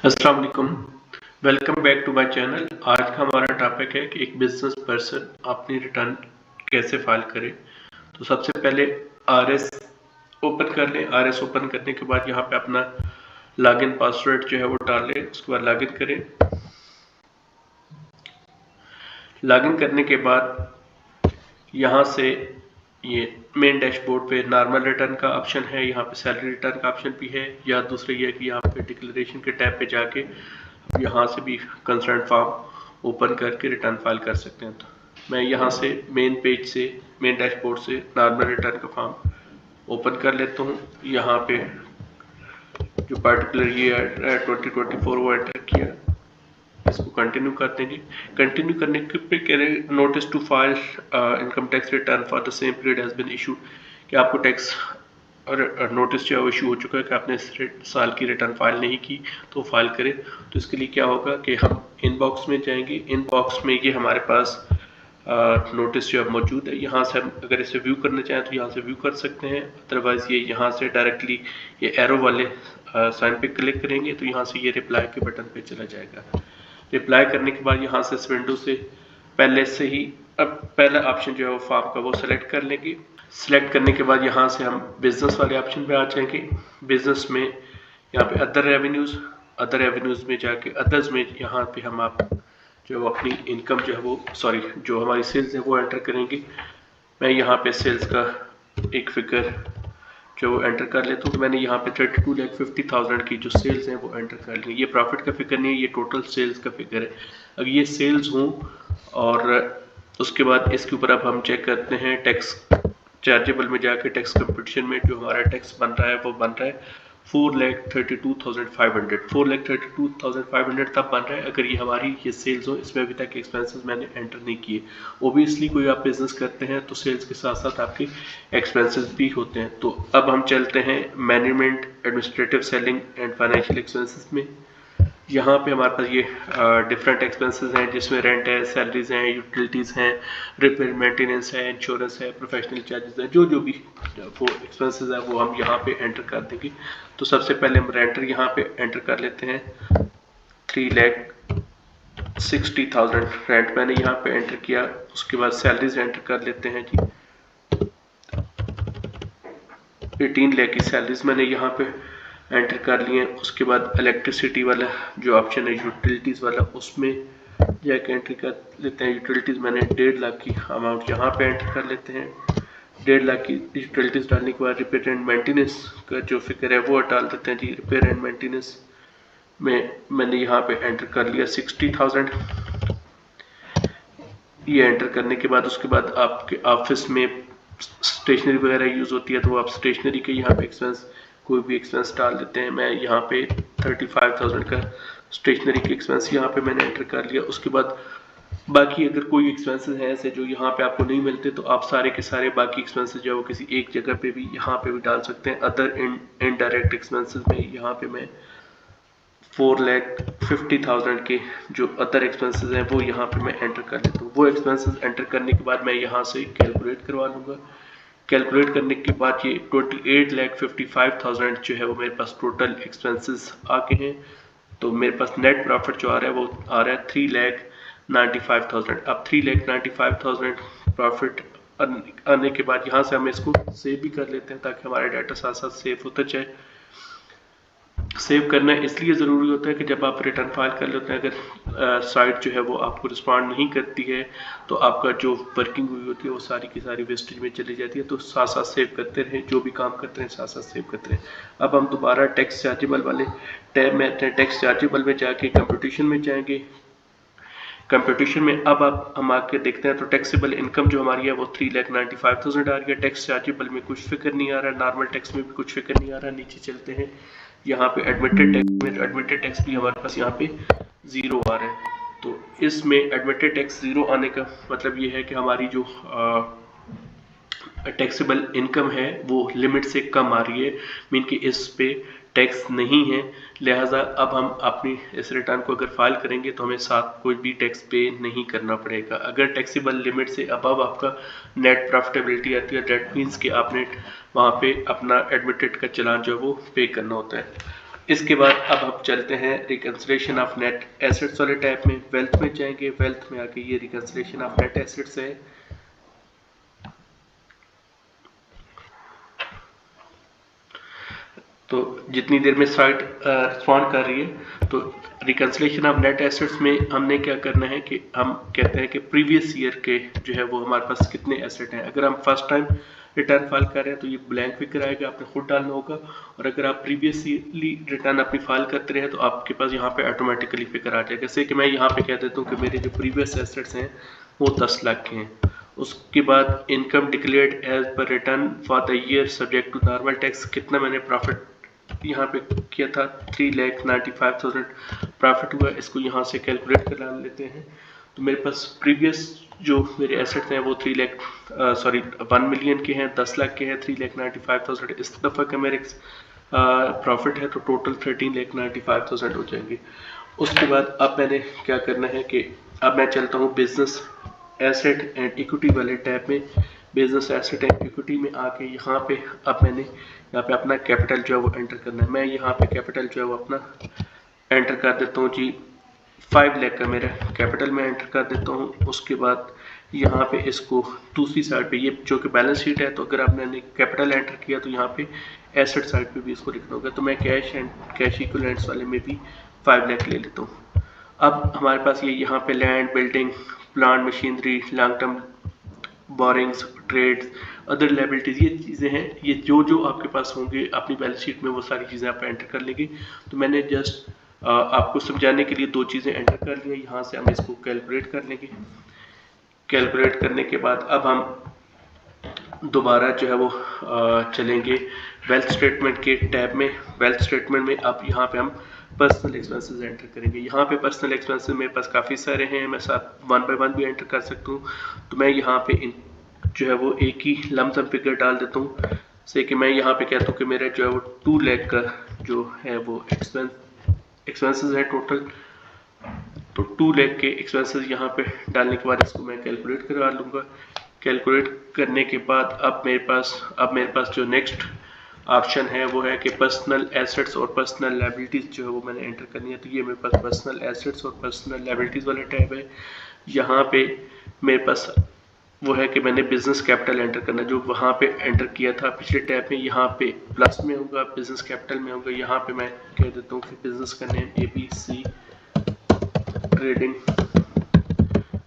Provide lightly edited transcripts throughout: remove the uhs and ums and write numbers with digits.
अस्सलाम वालेकुम। Welcome back to my channel. आज का हमारा टॉपिक है कि एक बिजनेस पर्सन अपनी रिटर्न कैसे फाइल करे। तो सबसे पहले आरएस ओपन कर लें। आरएस ओपन करने के बाद यहाँ पे अपना लॉगिन पासवर्ड जो है वो डाल लें। उसके बाद लॉगिन करें। लॉगिन करने के बाद यहाँ से ये मेन डैशबोर्ड पे नॉर्मल रिटर्न का ऑप्शन है, यहाँ पे सैलरी रिटर्न का ऑप्शन भी है, या दूसरा ये है कि यहाँ पे डिक्लेरेशन के टैब पे जाके यहाँ से भी कंसर्न फॉर्म ओपन करके रिटर्न फाइल कर सकते हैं। तो मैं यहाँ से मेन पेज से, मेन डैशबोर्ड से नॉर्मल रिटर्न का फॉर्म ओपन कर लेता हूँ। यहाँ पे जो पर्टिकुलर ये 2024 वो एंटर किया, इसको कंटिन्यू कर देंगे। कंटिन्यू करने के पे कह रहे notice to file income tax return for the same period has been issued, कि आपको टैक्स और नोटिस जो है इशू हो चुका है कि आपने इस साल की रिटर्न फाइल नहीं की, तो फाइल करें। तो इसके लिए क्या होगा कि हम इनबॉक्स में जाएंगे। इनबॉक्स में ये हमारे पास नोटिस जो है मौजूद है। यहाँ से हम अगर इसे व्यू करना चाहें तो यहाँ से व्यू कर सकते हैं, अदरवाइज ये यहाँ से डायरेक्टली ये एरो वाले साइन पे क्लिक करेंगे तो यहाँ से ये रिप्लाई के बटन पे चला जाएगा। रिप्लाई करने के बाद यहाँ से इस विंडो से पहले से ही अब पहला ऑप्शन जो है वो फॉर्म का वो सिलेक्ट कर लेंगे। सिलेक्ट करने के बाद यहाँ से हम बिजनेस वाले ऑप्शन पे आ जाएंगे। बिजनेस में यहाँ पे अदर रेवेन्यूज में जाके अदर्स में यहाँ पे हम आप जो अपनी इनकम जो है वो जो हमारी सेल्स है वो एंटर करेंगे। मैं यहाँ पे सेल्स का एक फिगर जो एंटर कर लेता हूँ। तो मैंने यहाँ पे 32,50,000 की जो सेल्स हैं वो एंटर कर ली। ये प्रॉफिट का फिगर नहीं है, ये टोटल सेल्स का फिगर है। अगर ये सेल्स हों और उसके बाद इसके ऊपर अब हम चेक करते हैं टैक्स चार्जेबल में जाके टैक्स कंपटीशन में जो हमारा टैक्स बन रहा है वो बन रहा है 4,32,500। 4,32,500 तब बन रहा है अगर ये हमारी ये सेल्स हो। इसमें अभी तक एक्सपेंसेस मैंने एंटर नहीं किए। ओबियसली कोई आप बिजनेस करते हैं तो सेल्स के साथ साथ आपके एक्सपेंसेस भी होते हैं। तो अब हम चलते हैं management, administrative, selling and financial expenses में। यहाँ पे हमारे पास ये डिफरेंट एक्सपेंसेस हैं, जिसमें रेंट है, सैलरीज हैं, यूटिलिटीज़ हैं, रिपेयर मेंटेनेंस है, इंश्योरेंस है, प्रोफेशनल चार्जेस है, जो भी वो एक्सपेंसेस है वो हम यहाँ पे एंटर कर देंगे। तो सबसे पहले हम रेंटर यहाँ पे एंटर कर लेते हैं। 3,60,000 रेंट मैंने यहाँ पे एंटर किया। उसके बाद सैलरीज एंटर कर लेते हैं जी। 18 लाख की सैलरीज मैंने यहाँ पे एंटर कर लिए। उसके बाद इलेक्ट्रिसिटी वाला जो ऑप्शन है यूटिलिटीज़ वाला, उसमें जाके एंट्री कर लेते हैं। यूटिलिटीज़ मैंने 1.5 लाख की अमाउंट यहाँ पे एंटर कर लेते हैं। 1.5 लाख की यूटिलिटीज़ डालने के बाद रिपेयर एंड मेंटेनेंस का जो फिगर है वो डाल देते हैं जी। रिपेयर एंड मेंटेनेंस में मैंने यहाँ पे एंटर कर लिया 60,000। ये एंटर करने के बाद उसके बाद आपके ऑफिस में स्टेशनरी वगैरह यूज़ होती है तो आप स्टेशनरी के यहाँ पे एक्सपेंस कोई भी एक्सपेंस डाल देते हैं। मैं यहाँ पे 35,000 का स्टेशनरी के एक्सपेंस यहाँ पे मैंने एंटर कर लिया। उसके बाद बाकी अगर कोई एक्सपेंसेस हैं ऐसे जो यहाँ पे आपको नहीं मिलते तो आप सारे के सारे बाकी एक्सपेंसेस जो है वो किसी एक जगह पे भी यहाँ पे भी डाल सकते हैं। अदर इनडायरेक्ट एक्सपेंसेस में यहाँ पे मैं 4,50,000 के जो अदर एक्सपेंसेस हैं वो यहाँ पे मैं एंटर कर लेता हूँ। वो एक्सपेंसेस एंटर करने के बाद मैं यहाँ से कैलकुलेट करवा लूँगा। कैलकुलेट करने के बाद ये 28,55,000 जो है वो मेरे पास टोटल एक्सपेंसेस आ गए हैं। तो मेरे पास नेट प्रॉफिट जो आ रहा है वो आ रहा है 3,95,000। अब 3,95,000 प्रॉफिट आने के बाद यहाँ से हम इसको सेव भी कर लेते हैं ताकि हमारा डाटा साथ साथ सेव होता जाए। सेव करना इसलिए ज़रूरी होता है कि जब आप रिटर्न फाइल कर लेते हैं, अगर साइट जो है वो आपको रिस्पॉन्ड नहीं करती है तो आपका जो वर्किंग हुई होती है वो सारी की सारी वेस्टेज में चली जाती है। तो साथ साथ सेव करते रहें, जो भी काम करते हैं साथ साथ सेव करते रहें। अब हम दोबारा टैक्स चार्जेबल वाले टैब में आते हैं। टैक्स चार्जेबल में जाके कंप्यूटेशन में जाएंगे। कंप्यूटेशन में अब आप हम आके देखते हैं तो टैक्सेबल इनकम जो हमारी है वो 3,95,000 आ रही है। टैक्स चार्जेबल में कुछ फिक्र नहीं आ रहा, नॉर्मल टैक्स में भी कुछ फिक्र नहीं आ रहा। नीचे चलते हैं, यहाँ पे एडमिटेड टैक्स में एडमिटेड टैक्स भी हमारे पास यहाँ पे 0 आ रहा है। तो इसमें एडमिटेड टैक्स 0 आने का मतलब ये है कि हमारी जो टैक्सेबल इनकम है वो लिमिट से कम आ रही है, मीन कि इस पे टैक्स नहीं है। लिहाजा अब हम अपनी इस रिटर्न को अगर फाइल करेंगे तो हमें साथ कोई भी टैक्स पे नहीं करना पड़ेगा। अगर टैक्सेबल लिमिट से अबव आपका नेट प्रॉफिटेबिलिटी आती है, डेट मीन्स कि आपने वहाँ पे अपना एडमिटेड का चालान जो है वो पे करना होता है। इसके बाद अब हम चलते हैं रिकंसिलिएशन ऑफ नेट एसेट्स वाले टैब में, वेल्थ में जाएंगे। वेल्थ में आके ये रिकंसिलिएशन ऑफ नेट एसेट्स है। तो जितनी देर में साइट रिस्पॉन्ड कर रही है, तो रिकंसिलिएशन ऑफ नेट एसेट्स में हमने क्या करना है कि हम कहते हैं कि प्रीवियस ईयर के जो है वो हमारे पास कितने एसेट हैं। अगर हम फर्स्ट टाइम रिटर्न फाइल कर रहे हैं तो ये ब्लैंक फिगर आएगा, आपने खुद डालना होगा। और अगर आप प्रीवियसली रिटर्न अपनी फाइल करते रहे तो आपके पास यहाँ पे ऑटोमेटिकली फिगर आ जाएगा। जैसे कि मैं यहाँ पे कह देता हूँ कि मेरे जो प्रीवियस एसेट्स हैं वो 10 लाख के हैं। उसके बाद income declared as per return for the year subject to normal tax, कितना मैंने प्रॉफिट यहाँ पे किया था, 3,95,000 प्रॉफिट हुआ। इसको यहाँ से कैलकुलेट कर लेते हैं। तो मेरे पास प्रीवियस जो मेरे एसेट्स हैं वो 1 मिलियन के हैं, 10 लाख के हैं, 3,95,000 इस दफ़ा का मेरे प्रॉफिट है, तो टोटल 13,95,000 हो जाएंगे। उसके बाद अब मैंने क्या करना है कि अब मैं चलता हूँ बिजनेस एसेट एंड इक्विटी वाले टैब में। बिजनेस एसेट एंड इक्विटी में आके यहाँ पे अब मैंने यहाँ पे अपना कैपिटल जो है वो एंटर करना है। मैं यहाँ पे कैपिटल जो है वो अपना एंटर कर देता हूँ जी, 5 लाख का मेरा कैपिटल मैं एंटर कर देता हूँ। उसके बाद यहाँ पे इसको दूसरी साइड पे, ये जो कि बैलेंस शीट है, तो अगर आपने कैपिटल एंटर किया तो यहाँ पे एसेट साइड पे भी इसको लिखना होगा। तो मैं कैश एंड कैश इक्विवेलेंट्स वाले में भी 5 लाख ले लेता हूँ। अब हमारे पास ये यहाँ पे land, building, plant, machinery, long term borrowings, trades, other liabilities, ये चीज़ें हैं। ये जो जो आपके पास होंगे अपनी बैलेंस शीट में वो सारी चीज़ें आप एंटर कर लेंगे। तो मैंने जस्ट आपको समझाने के लिए 2 चीज़ें एंटर कर ली हैं। यहाँ से हम इसको कैलकुलेट कर लेंगे। कैलकुलेट करने के बाद अब हम दोबारा जो है वो चलेंगे वेल्थ स्टेटमेंट के टैब में। वेल्थ स्टेटमेंट में अब यहाँ पे हम पर्सनल एक्सपेंसेस एंटर करेंगे। यहाँ पे पर्सनल एक्सपेंसेस मेरे पास काफ़ी सारे हैं, मैं साथ 1 बाय 1 भी एंटर कर सकता हूँ। तो मैं यहाँ पे जो है वो एक ही लमसम फिगर डाल देता हूँ। से कि मैं यहाँ पे कहता हूँ कि मेरा जो है वो 2 लाख का जो है वो एक्सपेंसेस है टोटल। तो 2 लाख के एक्सपेंसेस यहाँ पे डालने के बाद इसको मैं कैलकुलेट करवा लूँगा। कैलकुलेट करने के बाद अब मेरे पास जो नेक्स्ट ऑप्शन है वो है कि पर्सनल एसेट्स और पर्सनल लायबिलिटीज़ जो है वो मैंने एंटर करनी है। तो ये मेरे पास पर्सनल एसेट्स और पर्सनल लायबिलिटीज़ वाला टैब है। यहाँ पे मेरे पास वो है कि मैंने बिजनेस कैपिटल एंटर करना, जो वहाँ पे एंटर किया था पिछले टैब में। यहाँ पे प्लस में होगा, बिजनेस कैपिटल में होगा। यहाँ पे मैं कह देता हूँ कि बिजनेस का नेम ABC ट्रेडिंग,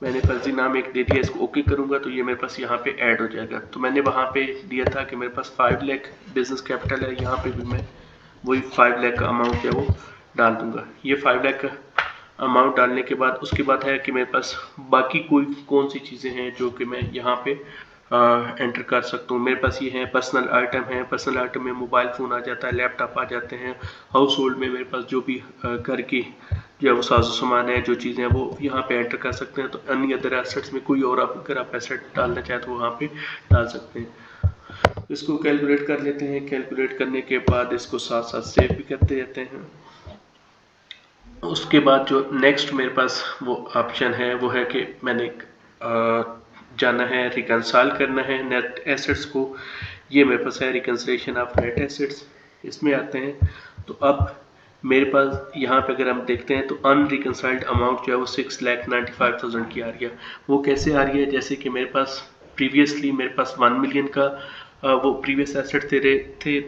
मैंने फर्जी नाम एक दे दिया, इसको ओके करूंगा तो ये मेरे पास यहाँ पे ऐड हो जाएगा। तो मैंने वहाँ पे दिया था कि मेरे पास 5 लाख बिजनेस कैपिटल है, यहाँ पे भी मैं वही 5 लाख का अमाउंट है वो डाल दूंगा। ये 5 लाख का अमाउंट डालने के बाद उसके बाद है कि मेरे पास बाकी कौन सी चीज़ें हैं जो कि मैं यहाँ पे एंटर कर सकता हूँ। मेरे पास ये है पर्सनल आइटम है। पर्सनल आइटम में मोबाइल फ़ोन आ जाता है, लैपटॉप आ जाते हैं। हाउस होल्ड में मेरे पास जो भी घर की जो है वो साजो सामान है, जो चीज़ें हैं वो यहाँ पे एंटर कर सकते हैं। तो अन्य अदर एसेट्स में कोई और अगर आप एसेट डालना चाहें तो वहाँ पे डाल सकते हैं। इसको कैलकुलेट कर लेते हैं। कैलकुलेट करने के बाद इसको साथ साथ सेव भी करते रहते हैं। उसके बाद जो नेक्स्ट मेरे पास वो ऑप्शन है वो है कि मैंने जाना है रिकंसाइल करना है नेट एसेट्स को। ये मेरे पास है रिकंसिलिएशन ऑफ नेट एसेट्स, इसमें आते हैं। तो अब मेरे पास यहाँ पे अगर हम देखते हैं तो अनरिकंसाइल्ड अमाउंट जो है वो 6,95,000 की आ रही है। वो कैसे आ रही है, जैसे कि मेरे पास प्रीवियसली मेरे पास 1 मिलियन का वो प्रीवियस एसेट थे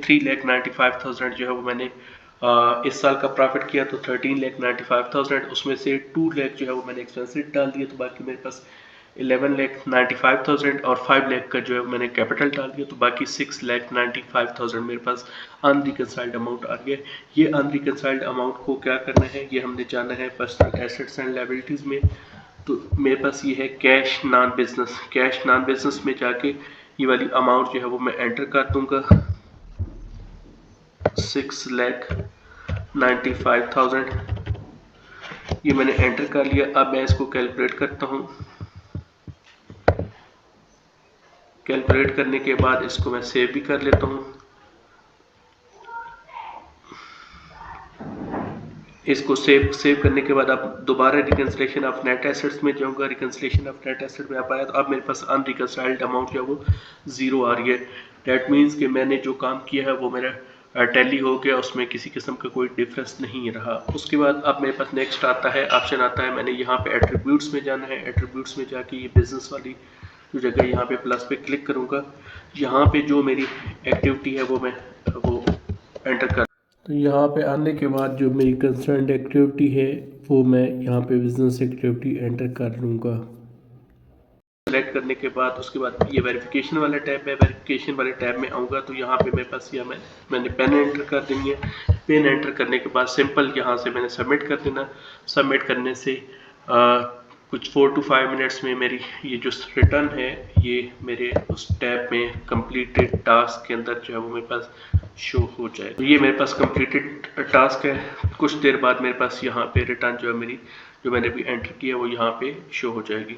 3,95,000 जो है वो मैंने इस साल का प्रॉफिट किया तो 13,95,000, उसमें से 2 लाख जो है वो मैंने एक्सपेंसिव डाल दिया। तो बाकी मेरे पास 11,95,000 और 5 लाख का जो है मैंने कैपिटल डाल दिया। तो बाकी 6,95,000 मेरे पास अनरिकंसाइल्ड अमाउंट आ गया। ये अनरिकंसाइल्ड अमाउंट को क्या करना है, ये हमने जाना है पर्सनल एसेट्स एंड लायबिलिटीज़ में। तो मेरे पास ये है cash non business. Cash non business में जाके ये वाली अमाउंट जो है वो मैं एंटर कर दूंगा, 6,95,000 ये मैंने एंटर कर लिया। अब मैं इसको कैलकुलेट करता हूँ। कैलकुलेट करने के बाद इसको मैं सेव भी कर लेता हूँ। इसको सेव करने के बाद अब दोबारा रिकंसिलिएशन ऑफ नेट एसेट्स में जाऊंगा। रिकंसिलिएशन ऑफ नेट एसेट में आप आया तो अब मेरे पास अनरिकंसाइल्ड अमाउंट जो है वो 0 आ रही है। डैट मीन्स कि मैंने जो काम किया है वो मेरा टैली हो गया, उसमें किसी किस्म का कोई डिफरेंस नहीं रहा। उसके बाद अब मेरे पास नेक्स्ट आता है, ऑप्शन आता है, मैंने यहाँ पे एट्रीब्यूट्स में जाना है। एट्रीब्यूट्स में जाके ये बिजनेस वाली जो जगह यहाँ पे प्लस पे क्लिक करूँगा, यहाँ पे जो मेरी एक्टिविटी है वो मैं वो एंटर कर, तो यहाँ पे आने के बाद जो मेरी कंसर्न एक्टिविटी है वो मैं यहाँ पे बिजनेस एक्टिविटी एंटर कर लूँगा। सेलेक्ट करने के बाद उसके बाद ये वेरिफिकेशन वाला टैब है। वेरिफिकेशन वाले टैब में आऊँगा तो यहाँ पे मेरे पास मैंने पेन एंटर कर देंगे। पेन एंटर करने के बाद सिंपल यहाँ से मैंने सबमिट कर देना। सबमिट करने से कुछ 4 to 5 मिनट्स में मेरी ये जो रिटर्न है ये मेरे उस टैब में कंप्लीटेड टास्क के अंदर जो है वो मेरे पास शो हो जाए। तो ये मेरे पास कंप्लीटेड टास्क है। कुछ देर बाद मेरे पास यहाँ पे रिटर्न जो है मेरी जो मैंने अभी एंटर किया वो यहाँ पे शो हो जाएगी।